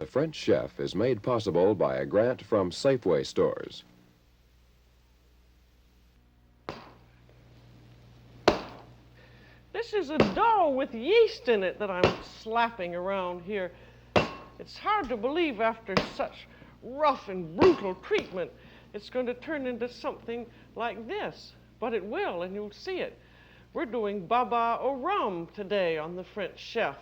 The French Chef is made possible by a grant from Safeway stores. This is a dough with yeast in it that I'm slapping around here. It's hard to believe after such rough and brutal treatment it's going to turn into something like this. But it will, and you'll see it. We're doing Babas Au Rhum today on the French Chef.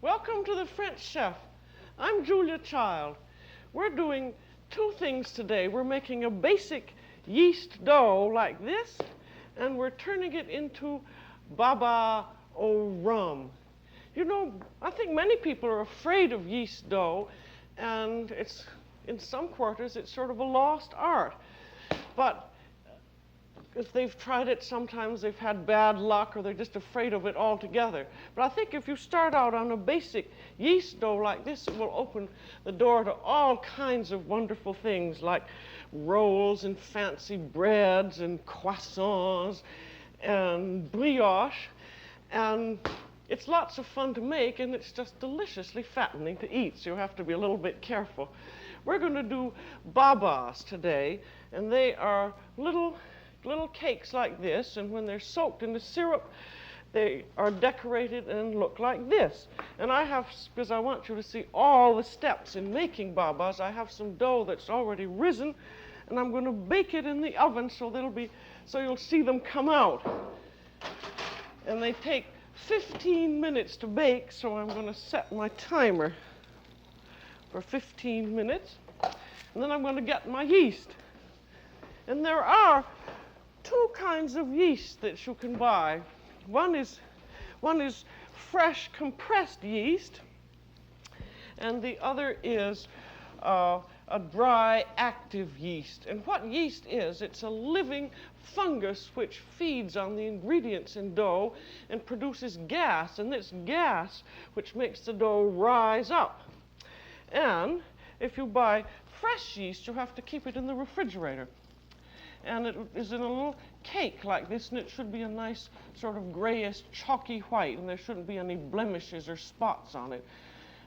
Welcome to the French Chef. I'm Julia Child. We're doing two things today. We're making a basic yeast dough like this, and we're turning it into Babas Au Rhum. You know, I think many people are afraid of yeast dough, and it's, in some quarters, it's sort of a lost art. But if they've tried it, sometimes they've had bad luck or they're just afraid of it altogether. But I think if you start out on a basic yeast dough like this, it will open the door to all kinds of wonderful things like rolls and fancy breads and croissants and brioche. And it's lots of fun to make, and it's just deliciously fattening to eat, so you have to be a little bit careful. We're going to do babas today, and they are little cakes like this, and when they're soaked in the syrup, they are decorated and look like this. And I have, because I want you to see all the steps in making babas, I have some dough that's already risen, and I'm going to bake it in the oven so you'll see them come out. And they take 15 minutes to bake, so I'm going to set my timer for 15 minutes, and then I'm going to get my yeast. And there are two kinds of yeast that you can buy. One is fresh compressed yeast, and the other is a dry active yeast. And what yeast is, it's a living fungus which feeds on the ingredients in dough and produces gas, and it's gas which makes the dough rise up. And if you buy fresh yeast, you have to keep it in the refrigerator. And it is in a little cake like this, and it should be a nice sort of grayish, chalky white, and there shouldn't be any blemishes or spots on it.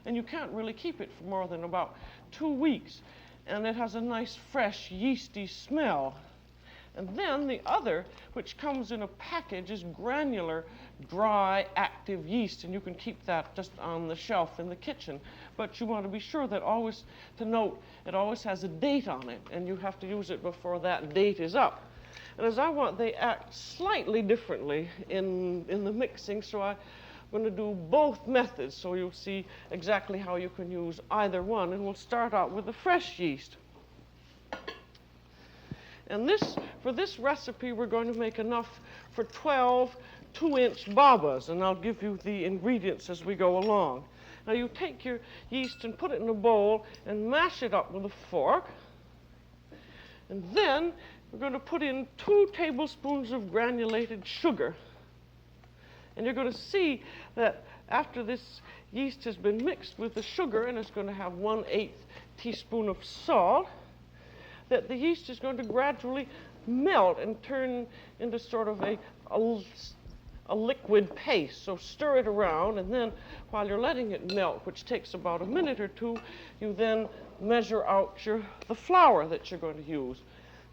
And you can't really keep it for more than about 2 weeks, and it has a nice, fresh, yeasty smell. And then the other, which comes in a package, is granular, dry, active yeast, and you can keep that just on the shelf in the kitchen. But you want to be sure that to note, it always has a date on it, and you have to use it before that date is up. And they act slightly differently in the mixing, so I'm going to do both methods, so you'll see exactly how you can use either one. And we'll start out with the fresh yeast. And for this recipe, we're going to make enough for 12 2-inch babas, and I'll give you the ingredients as we go along. Now you take your yeast and put it in a bowl and mash it up with a fork. And then we're going to put in 2 tablespoons of granulated sugar. And you're going to see that after this yeast has been mixed with the sugar, and it's going to have 1/8 teaspoon of salt, that the yeast is going to gradually melt and turn into sort of a liquid paste. So stir it around, and then while you're letting it melt, which takes about a minute or two, you then measure out the flour that you're going to use.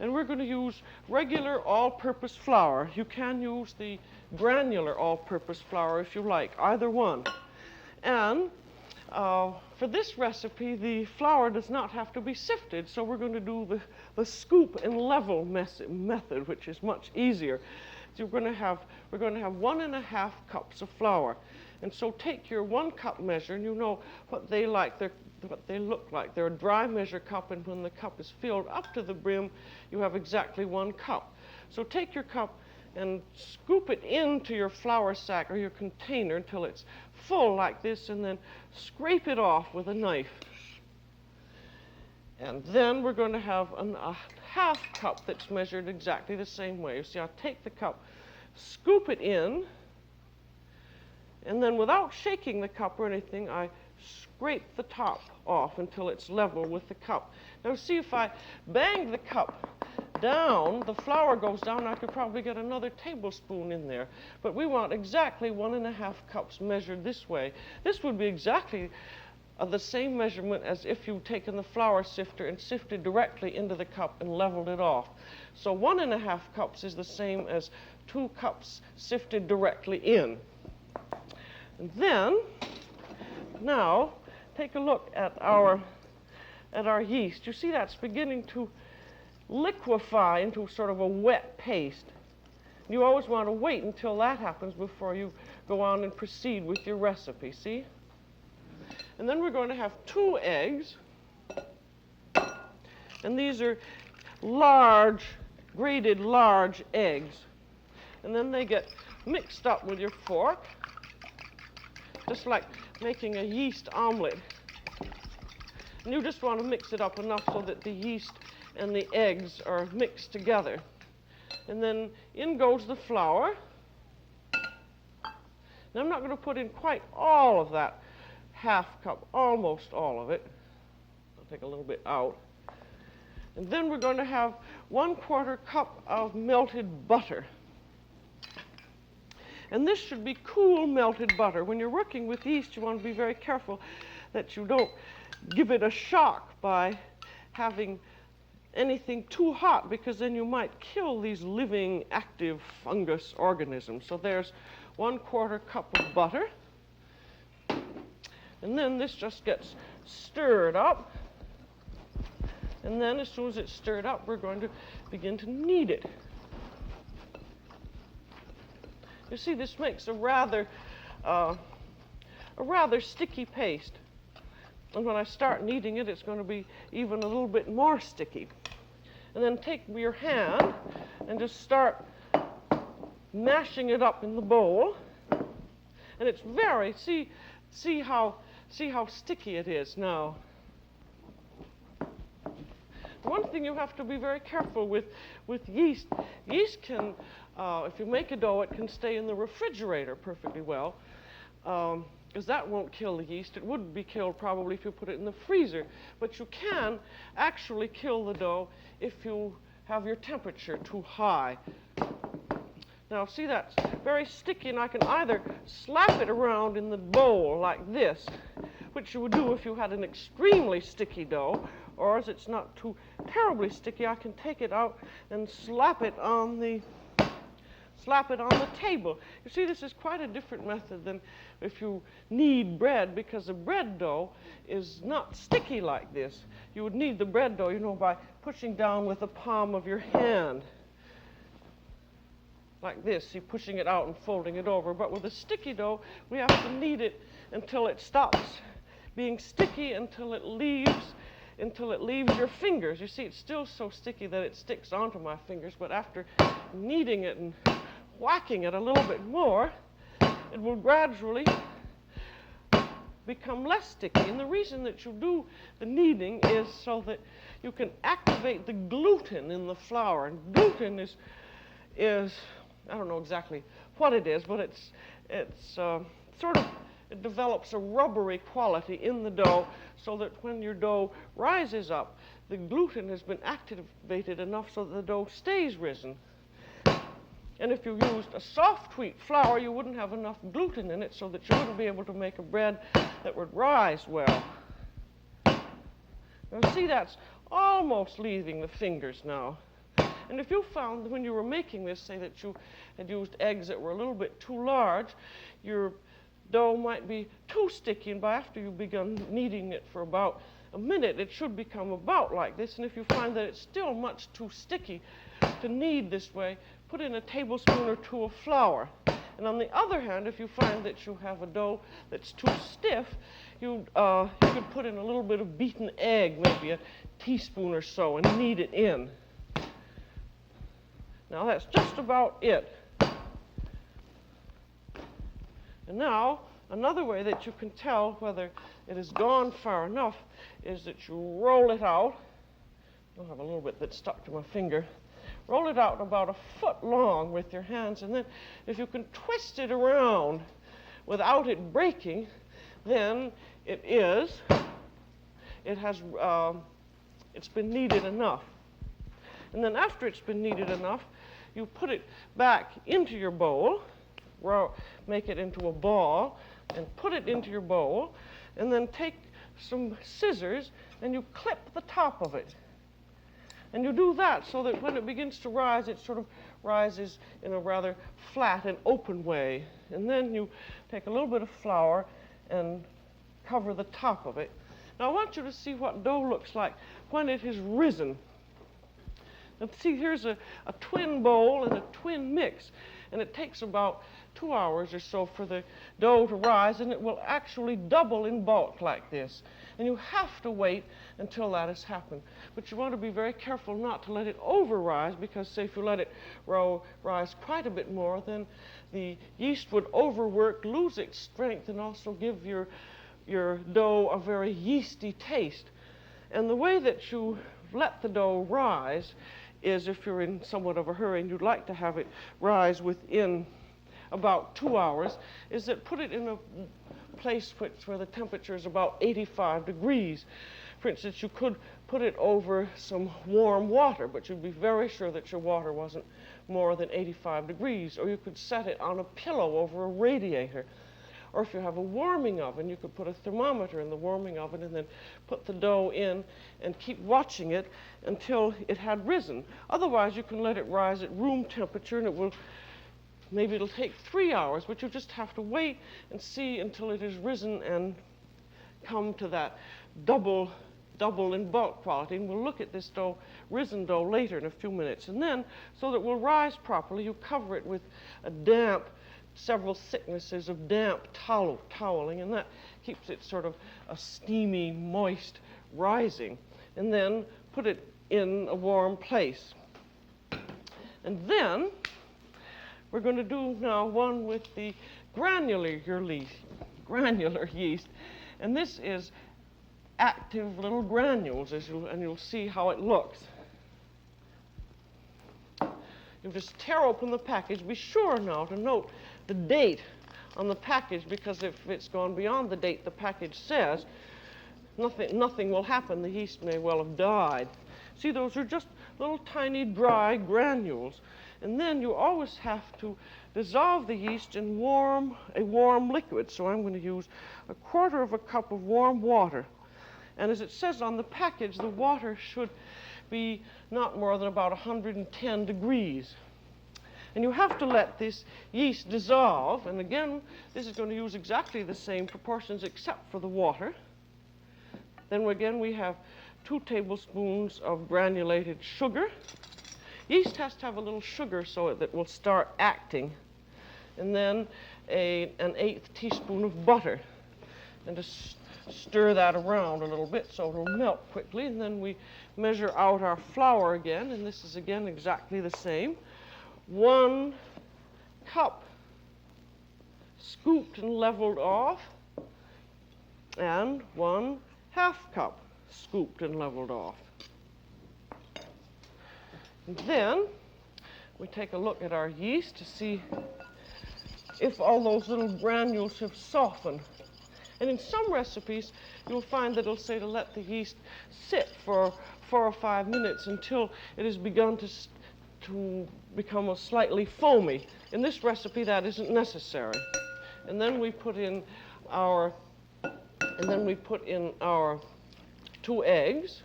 And we're going to use regular all-purpose flour. You can use the granular all-purpose flour if you like, either one. And for this recipe, the flour does not have to be sifted, so we're going to do the scoop and level method, which is much easier. So we're going to have 1½ cups of flour. And so take your 1 cup measure, and you know what they look like. They're a dry measure cup, and when the cup is filled up to the brim, you have exactly 1 cup. So take your cup and scoop it into your flour sack or your container until it's full like this, and then scrape it off with a knife. And then we're going to have a ½ cup that's measured exactly the same way. You see, I'll take the cup, scoop it in, And then without shaking the cup or anything, I scrape the top off until it's level with the cup. Now see, if I bang the cup down, the flour goes down, I could probably get another tablespoon in there. But we want exactly 1½ cups measured this way. This would be exactly the same measurement as if you'd taken the flour sifter and sifted directly into the cup and leveled it off. So 1½ cups is the same as 2 cups sifted directly in. And then, now, take a look at our yeast. You see that's beginning to liquefy into sort of a wet paste. You always want to wait until that happens before you go on and proceed with your recipe, see? And then we're going to have 2 eggs. And these are large, grated large eggs. And then they get mixed up with your fork, just like making a yeast omelet. And you just want to mix it up enough so that the yeast and the eggs are mixed together. And then in goes the flour. Now I'm not going to put in quite all of that ½ cup, almost all of it. I'll take a little bit out. And then we're going to have 1/4 cup of melted butter. And this should be cool melted butter. When you're working with yeast, you want to be very careful that you don't give it a shock by having anything too hot, because then you might kill these living, active fungus organisms. So there's 1/4 cup of butter. And then this just gets stirred up. And then as soon as it's stirred up, we're going to begin to knead it. You see, this makes a rather sticky paste. And when I start kneading it, it's going to be even a little bit more sticky. And then take your hand and just start mashing it up in the bowl. And it's very, see how sticky it is now. One thing you have to be very careful with yeast. Yeast can, if you make a dough, it can stay in the refrigerator perfectly well, because that won't kill the yeast. It would be killed probably if you put it in the freezer. But you can actually kill the dough if you have your temperature too high. Now see, that's very sticky, and I can either slap it around in the bowl like this, which you would do if you had an extremely sticky dough, or as it's not too terribly sticky, I can take it out and slap it on the table. You see, this is quite a different method than if you knead bread, because the bread dough is not sticky like this. You would knead the bread dough, you know, by pushing down with the palm of your hand. Like this, you're pushing it out and folding it over. But with a sticky dough, we have to knead it until it stops being sticky, until it leaves your fingers. You see, it's still so sticky that it sticks onto my fingers, but after kneading it and whacking it a little bit more, it will gradually become less sticky. And the reason that you do the kneading is so that you can activate the gluten in the flour. And gluten is I don't know exactly what it is, but it develops a rubbery quality in the dough, so that when your dough rises up, the gluten has been activated enough so that the dough stays risen. And if you used a soft wheat flour, you wouldn't have enough gluten in it, so that you wouldn't be able to make a bread that would rise well. Now see, that's almost leaving the fingers now. And if you found when you were making this, say that you had used eggs that were a little bit too large, your dough might be too sticky, and by after you've begun kneading it for about a minute, it should become about like this. And if you find that it's still much too sticky to knead this way, put in a tablespoon or 2 of flour. And on the other hand, if you find that you have a dough that's too stiff, you could put in a little bit of beaten egg, maybe a teaspoon or so, and knead it in. Now that's just about it. And now, another way that you can tell whether it has gone far enough is that you roll it out. I'll have a little bit that's stuck to my finger. Roll it out about 1 foot long with your hands, and then if you can twist it around without it breaking, then it's been kneaded enough. And then after it's been kneaded enough, you put it back into your bowl, make it into a ball, and put it into your bowl, and then take some scissors and you clip the top of it. And you do that so that when it begins to rise, it sort of rises in a rather flat and open way. And then you take a little bit of flour and cover the top of it. Now I want you to see what dough looks like when it has risen. And see, here's a twin bowl and a twin mix, and it takes about 2 hours or so for the dough to rise, and it will actually double in bulk like this. And you have to wait until that has happened. But you want to be very careful not to let it over-rise, because say if you let it rise quite a bit more, then the yeast would overwork, lose its strength, and also give your dough a very yeasty taste. And the way that you let the dough rise is, if you're in somewhat of a hurry and you'd like to have it rise within about 2 hours, is that put it in a place where the temperature is about 85 degrees. For instance, you could put it over some warm water, but you'd be very sure that your water wasn't more than 85 degrees. Or you could set it on a pillow over a radiator. Or if you have a warming oven, you could put a thermometer in the warming oven and then put the dough in and keep watching it until it had risen. Otherwise, you can let it rise at room temperature, and maybe it'll take 3 hours, but you just have to wait and see until it has risen and come to that double in bulk quality. And we'll look at this risen dough later in a few minutes. And then, so that it will rise properly, you cover it with several thicknesses of damp toweling, and that keeps it sort of a steamy, moist rising. And then put it in a warm place. And then we're going to do now one with the granular yeast. And this is active little granules, and you'll see how it looks. You just tear open the package. Be sure now to note the date on the package, because if it's gone beyond the date the package says, nothing will happen. The yeast may well have died. See, those are just little tiny dry granules. And then you always have to dissolve the yeast in a warm liquid. So I'm going to use 1/4 cup of warm water. And as it says on the package, the water should be not more than about 110 degrees. And you have to let this yeast dissolve. And again, this is going to use exactly the same proportions except for the water. Then again, we have 2 tablespoons of granulated sugar. Yeast has to have a little sugar so that it will start acting. And then an 1/8 teaspoon of butter. And just stir that around a little bit so it'll melt quickly. And then we measure out our flour again, and this is again exactly the same. 1 cup scooped and leveled off, and 1/2 cup scooped and leveled off. And then we take a look at our yeast to see if all those little granules have softened. And in some recipes, you'll find that it'll say to let the yeast sit for 4 or 5 minutes until it has begun to become slightly foamy. In this recipe, that isn't necessary. And then we put in our 2 eggs.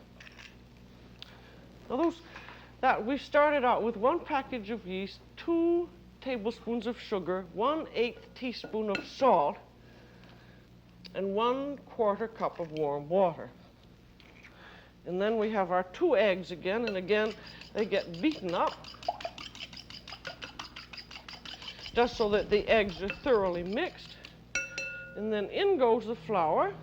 Now we started out with 1 package of yeast, 2 tablespoons of sugar, 1/8 teaspoon of salt, and 1/4 cup of warm water. And then we have our 2 eggs again, and again they get beaten up just so that the eggs are thoroughly mixed. And then in goes the flour.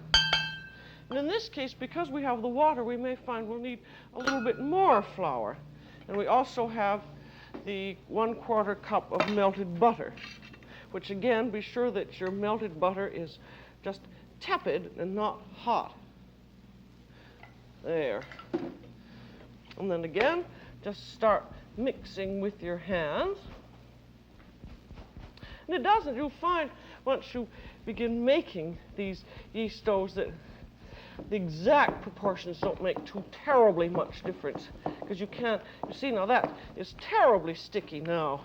And in this case, because we have the water, we may find we'll need a little bit more flour. And we also have the 1/4 cup of melted butter, which again, be sure that your melted butter is just tepid and not hot. There. And then again, just start mixing with your hands. And it doesn't. You'll find once you begin making these yeast doughs that the exact proportions don't make too terribly much difference, because you can't, you see now that is terribly sticky now.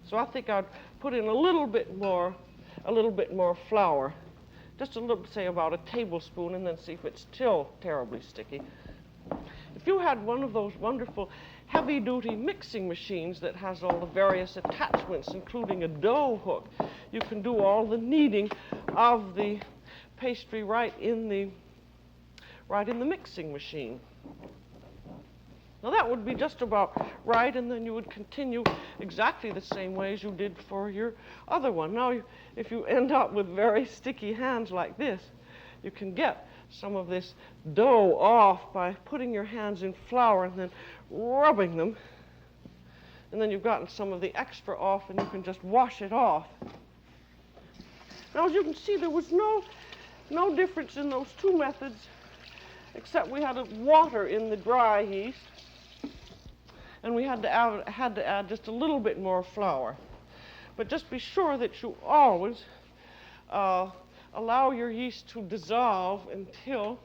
So I think I'd put in a little bit more flour, just a little, say about a tablespoon, and then see if it's still terribly sticky. If you had one of those wonderful heavy-duty mixing machines that has all the various attachments, including a dough hook, you can do all the kneading of the pastry right in the mixing machine. Now that would be just about right, and then you would continue exactly the same way as you did for your other one. Now, if you end up with very sticky hands like this, you can get some of this dough off by putting your hands in flour and then rubbing them. And then you've gotten some of the extra off, and you can just wash it off. Now, as you can see, there was no difference in those two methods, except we had water in the dry yeast, and we had to add just a little bit more flour. But just be sure that you always allow your yeast to dissolve until,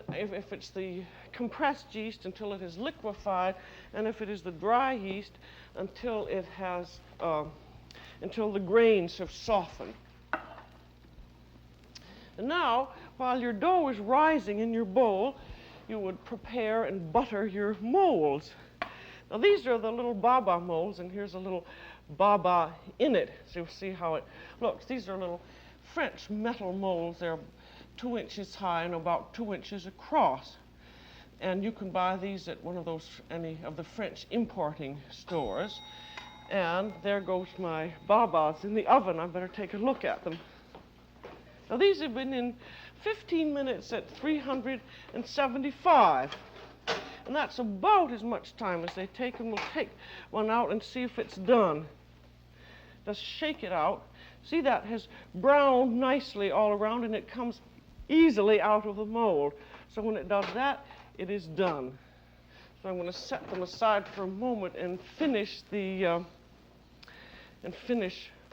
if it's the compressed yeast, until it is liquefied, and if it is the dry yeast, until it has, until the grains have softened. And now, while your dough is rising in your bowl, you would prepare and butter your molds. Now these are the little baba molds, and here's a little baba in it, so you'll see how it looks. These are little French metal molds. They're 2 inches high and about 2 inches across. And you can buy these at one of those, any of the French importing stores. And there goes my babas in the oven. I better take a look at them. Now these have been in 15 minutes at 375. And that's about as much time as they take, and we'll take one out and see if it's done. Just shake it out. See, that has browned nicely all around, and it comes easily out of the mold. So when it does that, it is done. So I'm going to set them aside for a moment and finish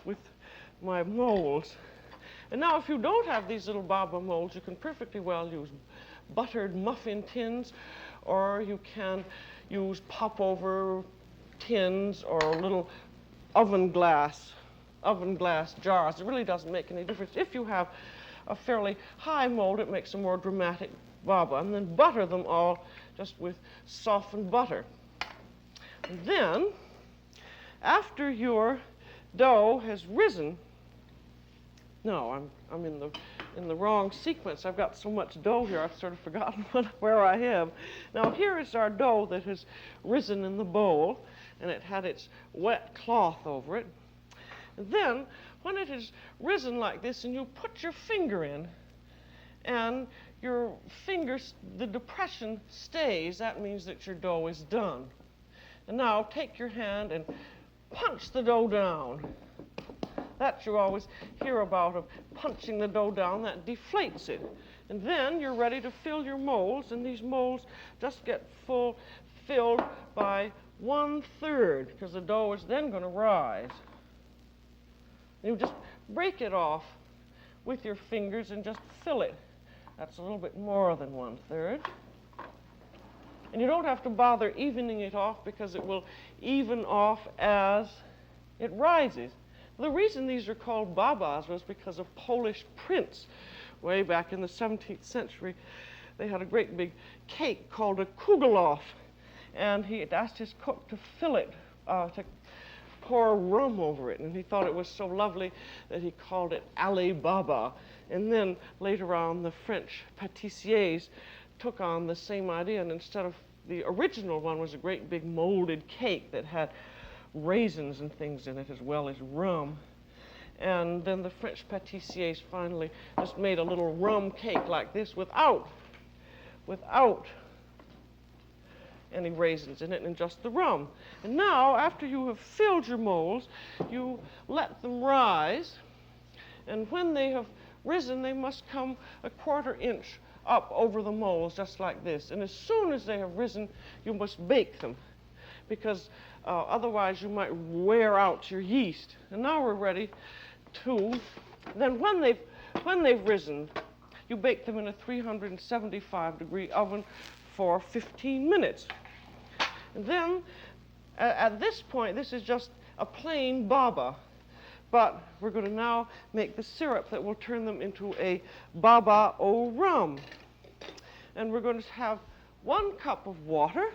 with my molds. And now, if you don't have these little baba molds, you can perfectly well use buttered muffin tins, or you can use popover tins or little oven glass jars. It really doesn't make any difference. If you have a fairly high mold, it makes a more dramatic baba. And then butter them all just with softened butter. And then, after your dough has risen, no, I'm in the wrong sequence. I've got so much dough here, I've sort of forgotten where I am. Now here is our dough that has risen in the bowl, and it had its wet cloth over it. And then, when it has risen like this, and you put your finger in, and your finger, the depression stays, that means that your dough is done. And now take your hand and punch the dough down. That you always hear about, of punching the dough down. That deflates it. And then you're ready to fill your molds, and these molds just get filled by 1/3, because the dough is then going to rise. You just break it off with your fingers and just fill it. That's a little bit more than 1/3. And you don't have to bother evening it off, because it will even off as it rises. The reason these are called babas was because of Polish prince. Way back in the 17th century, they had a great big cake called a kugelow, and he had asked his cook to fill it, to pour rum over it, and he thought it was so lovely that he called it Ali Baba. And then later on, the French pâtissiers took on the same idea, and instead of the original one was a great big molded cake that had raisins and things in it, as well as rum. And then the French pâtissiers finally just made a little rum cake like this without any raisins in it, and just the rum. And now, after you have filled your molds, you let them rise, and when they have risen, they must come 1/4 inch up over the molds, just like this. And as soon as they have risen, you must bake them, because Otherwise, you might wear out your yeast. And now we're ready to, then when they've risen, you bake them in a 375-degree oven for 15 minutes. And then, at this point, this is just a plain baba. But we're going to now make the syrup that will turn them into a Babas Au Rhum. And we're going to have 1 cup of water,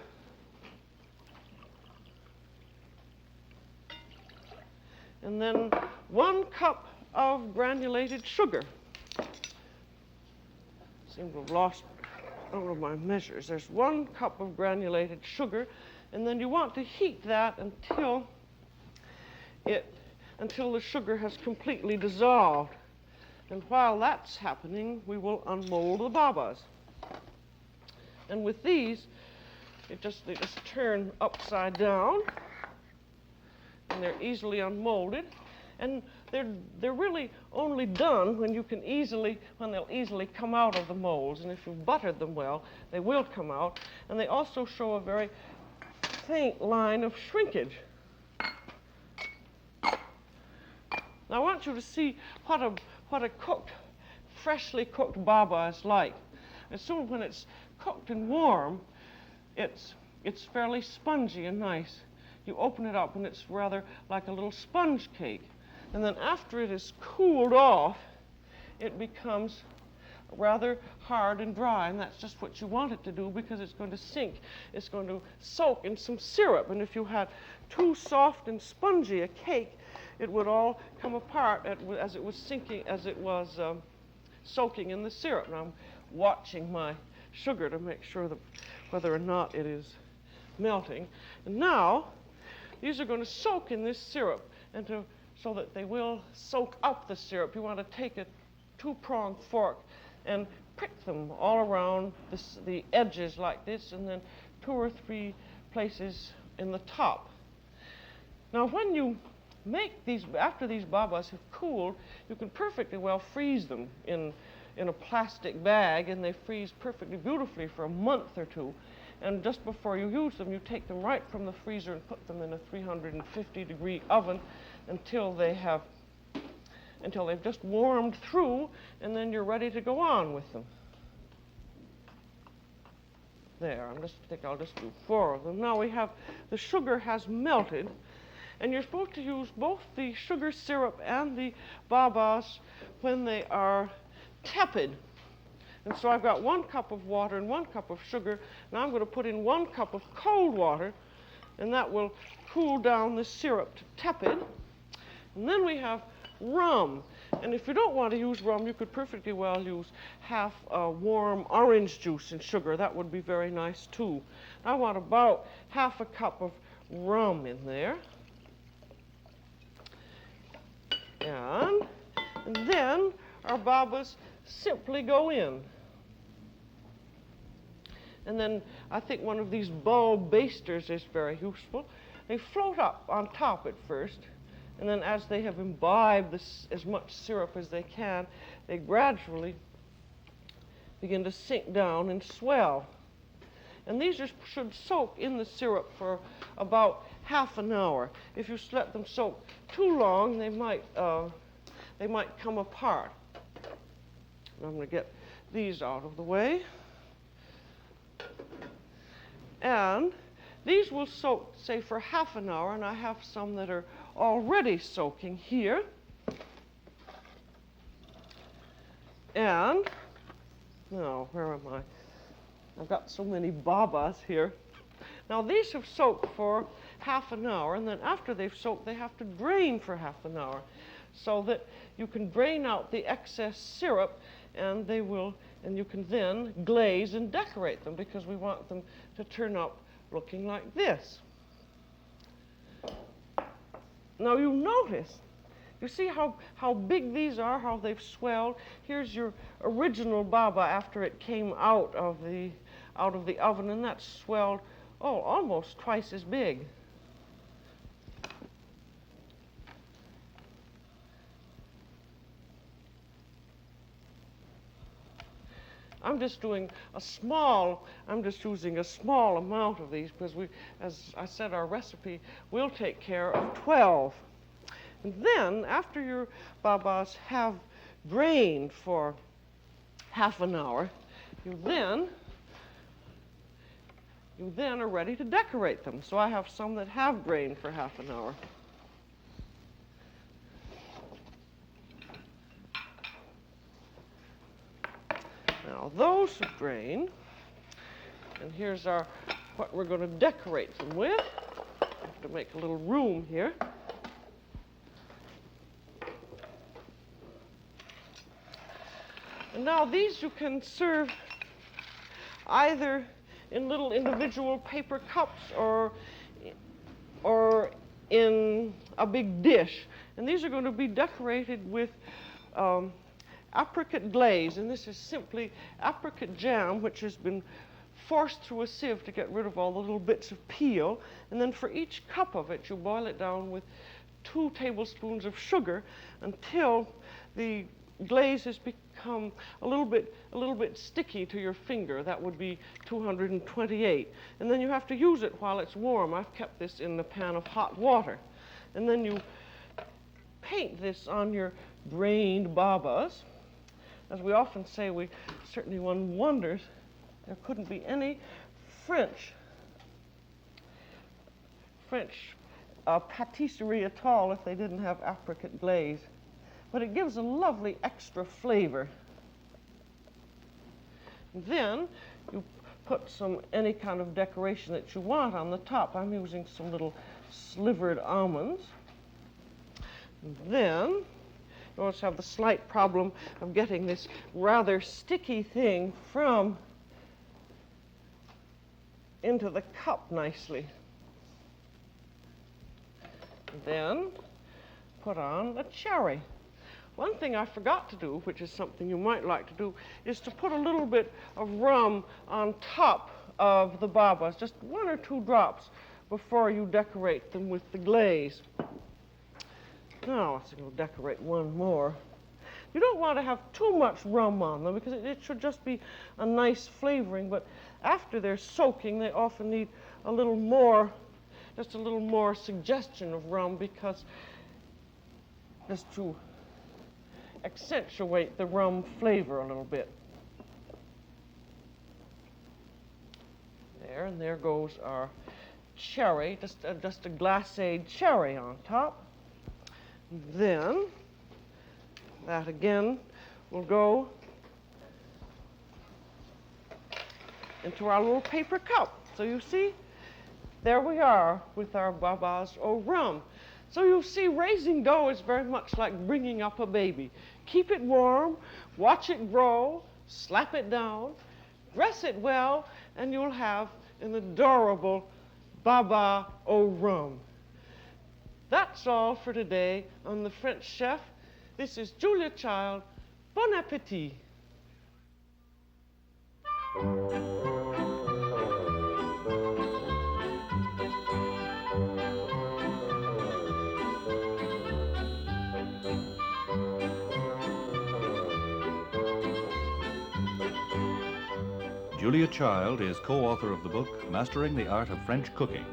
and then 1 cup of granulated sugar. Seem to have lost all of my measures. There's 1 cup of granulated sugar, and then you want to heat that until the sugar has completely dissolved. And while that's happening, we will unmold the babas. And with these, they just turn upside down, and they're easily unmolded. And they're really only done when they'll easily come out of the molds. And if you've buttered them well, they will come out. And they also show a very faint line of shrinkage. Now I want you to see what a freshly cooked baba is like. As soon when it's cooked and warm, it's fairly spongy and nice. You open it up and it's rather like a little sponge cake. And then after it is cooled off, it becomes rather hard and dry, and that's just what you want it to do because it's going to sink. It's going to soak in some syrup, and if you had too soft and spongy a cake, it would all come apart as it was sinking, as it was soaking in the syrup. And I'm watching my sugar to make sure that whether or not it is melting. And now, these are going to soak in this syrup, and so that they will soak up the syrup, you want to take a 2-pronged fork and prick them all around the edges like this, and then 2 or 3 places in the top. Now, when you make these, after these babas have cooled, you can perfectly well freeze them in a plastic bag, and they freeze perfectly beautifully for a month or 2. And just before you use them, you take them right from the freezer and put them in a 350-degree oven until they've just warmed through, and then you're ready to go on with them. There, I think I'll just do 4 of them. Now the sugar has melted, and you're supposed to use both the sugar syrup and the babas when they are tepid. And so I've got 1 cup of water and 1 cup of sugar. Now I'm going to put in 1 cup of cold water, and that will cool down the syrup to tepid. And then we have rum. And if you don't want to use rum, you could perfectly well use half warm orange juice and sugar. That would be very nice too. I want about half a cup of rum in there. And then our babas simply go in. And then I think one of these bulb basters is very useful. They float up on top at first, and then as they have imbibed as much syrup as they can, they gradually begin to sink down and swell. And these should soak in the syrup for about half an hour. If you let them soak too long, they might come apart. I'm going to get these out of the way. And these will soak, say, for half an hour, and I have some that are already soaking here. And, now, where am I? I've got so many babas here. Now, these have soaked for half an hour, and then after they've soaked, they have to drain for half an hour so that you can drain out the excess syrup, and you can then glaze and decorate them because we want them to turn up looking like this. Now you notice, you see how big these are, how they've swelled. Here's your original baba after it came out of the oven, and that's swelled, almost twice as big. I'm just using a small amount of these because as I said, our recipe will take care of 12. And then, after your babas have drained for half an hour, you then are ready to decorate them. So I have some that have drained for half an hour. Now those have drained, and here's what we're going to decorate them with. I have to make a little room here. And now these you can serve either in little individual paper cups or in a big dish. And these are going to be decorated with apricot glaze, and this is simply apricot jam which has been forced through a sieve to get rid of all the little bits of peel. And then for each cup of it, you boil it down with 2 tablespoons of sugar until the glaze has become a little bit sticky to your finger. That would be 228. And then you have to use it while it's warm. I've kept this in the pan of hot water. And then you paint this on your drained babas. As we often say, certainly one wonders there couldn't be any French patisserie at all if they didn't have apricot glaze. But it gives a lovely extra flavor. Then you put any kind of decoration that you want on the top. I'm using some little slivered almonds. And then you also have the slight problem of getting this rather sticky thing into the cup nicely. And then put on a cherry. One thing I forgot to do, which is something you might like to do, is to put a little bit of rum on top of the babas, just 1 or 2 drops before you decorate them with the glaze. Now, I'm going to decorate one more. You don't want to have too much rum on them because it should just be a nice flavoring, but after they're soaking, they often need just a little more suggestion of rum, because just to accentuate the rum flavor a little bit. There, and there goes our cherry, just a glacéed cherry on top. And then that again will go into our little paper cup. So you see, there we are with our Babas Au Rhum. So you see, raising dough is very much like bringing up a baby. Keep it warm, watch it grow, slap it down, dress it well, and you'll have an adorable Babas Au Rhum. That's all for today on The French Chef. This is Julia Child. Bon appétit. Julia Child is co-author of the book Mastering the Art of French Cooking.